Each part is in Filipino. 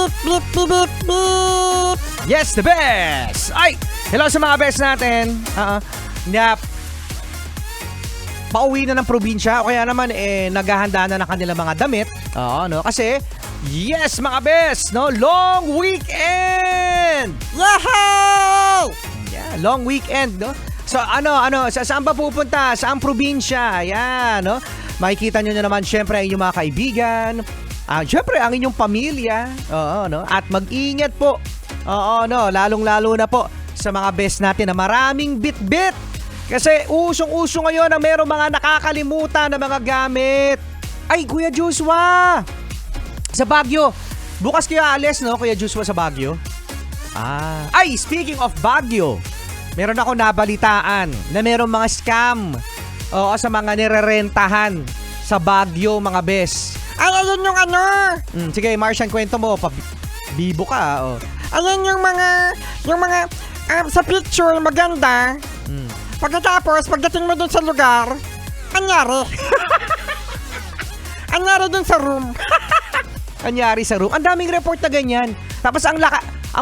beep, beep, beep, beep, beep. Yes, the best! Ay! Hello sa mga best natin. Na pauwi na ng probinsya o kaya naman naghahanda na ng kanilang mga damit. Oo, no? Kasi, yes, mga best, no? Long weekend! Yahoo! Yeah, long weekend, no? So, saan ba pupunta? Saan probinsya? Ayan, no? Makikita nyo na naman, syempre, ang inyong mga kaibigan. Syempre, ang inyong pamilya. Oo, no? At mag-ingat po. Oo, no? Lalong-lalo na po sa mga best natin na maraming bit-bit. Kasi usong-uso ngayon na merong mga nakakalimutan na mga gamit. Ay, Kuya Joshua! Sa Baguio. Bukas kayo aalis, no, Kuya Joshua, sa Baguio? Ay, speaking of Baguio, meron ako nabalitaan na merong mga scam sa mga nirerentahan sa Baguio, mga bes. Ay, ayun yung ano. Sige, Martian, kwento mo. Bibo ka, oh. Ayun yung mga sa picture, maganda. Pagkatapos, pagdating mo dun sa lugar, anyari. Anyari dun sa room. Anyari sa room. Ang daming report na ganyan. Tapos ang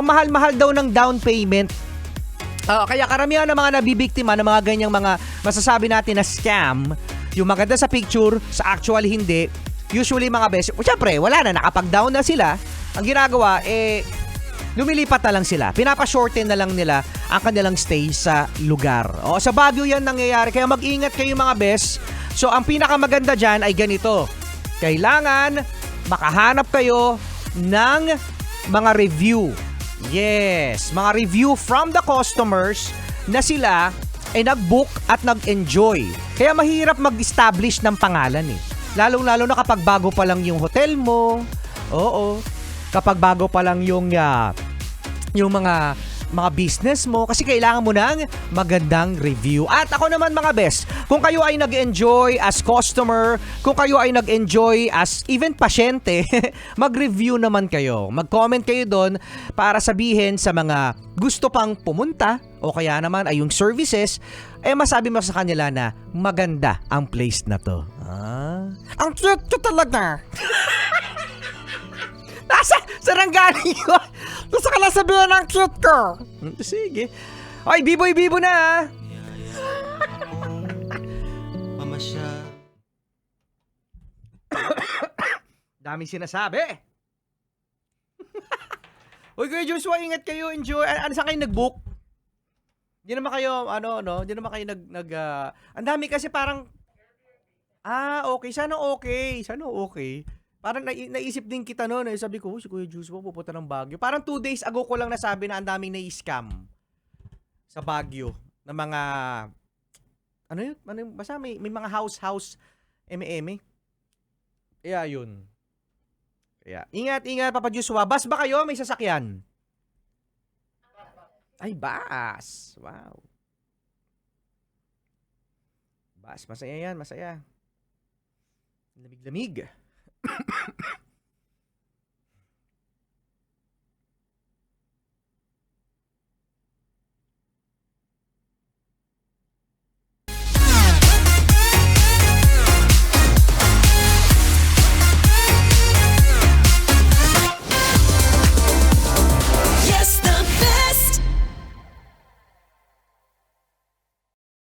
mahal-mahal daw ng down payment. Kaya karamihan ng mga nabibiktima ng mga ganyang mga masasabi natin na scam, yung maganda sa picture, sa actual hindi. Usually mga best, syempre wala na, nakapag-down na sila. Ang ginagawa, lumilipat na lang sila. Pinapa-shorten na lang nila ang kanilang stay sa lugar. Sa Baguio yan nangyayari. Kaya mag-ingat kayo mga best. So ang pinakamaganda dyan ay ganito. Kailangan makahanap kayo ng mga review. Yes, mga review from the customers na sila ay nag-book at nag-enjoy. Kaya mahirap mag-establish ng pangalan eh. Lalong-lalo na kapag bago pa lang yung hotel mo. Oo. Kapag bago pa lang yung mga business mo, kasi kailangan mo ng magandang review. At ako naman mga best, kung kayo ay nag-enjoy as customer, kung kayo ay nag-enjoy as even pasyente, mag-review naman kayo. Mag-comment kayo doon para sabihin sa mga gusto pang pumunta o kaya naman ay yung services, masabi mo sa kanila na maganda ang place na to. Ang cute ko talaga. Saan galing yun? Gusto ka lang sabihin ang cute ko. Sige. Ay, bibo na. Daming sinasabi. Uy, Kuya Joshua, ingat kayo, enjoy. Saan kayo nag-book? Di naman kayo, di naman kayo ang dami kasi parang, okay. Sana okay. Parang naisip din kita noon. Sabi ko, si Kuya Joshua pupunta ng Baguio. Parang 2 days ago ko lang nasabi na ang daming na-scam sa Baguio. Na mga, basta may mga house, eme. Kaya yun. Kaya, ingat, Papa Joshua. Bus ba kayo? May sasakyan? Ay, bus. Wow. Bus, masaya yan, masaya. Lamig-lamig.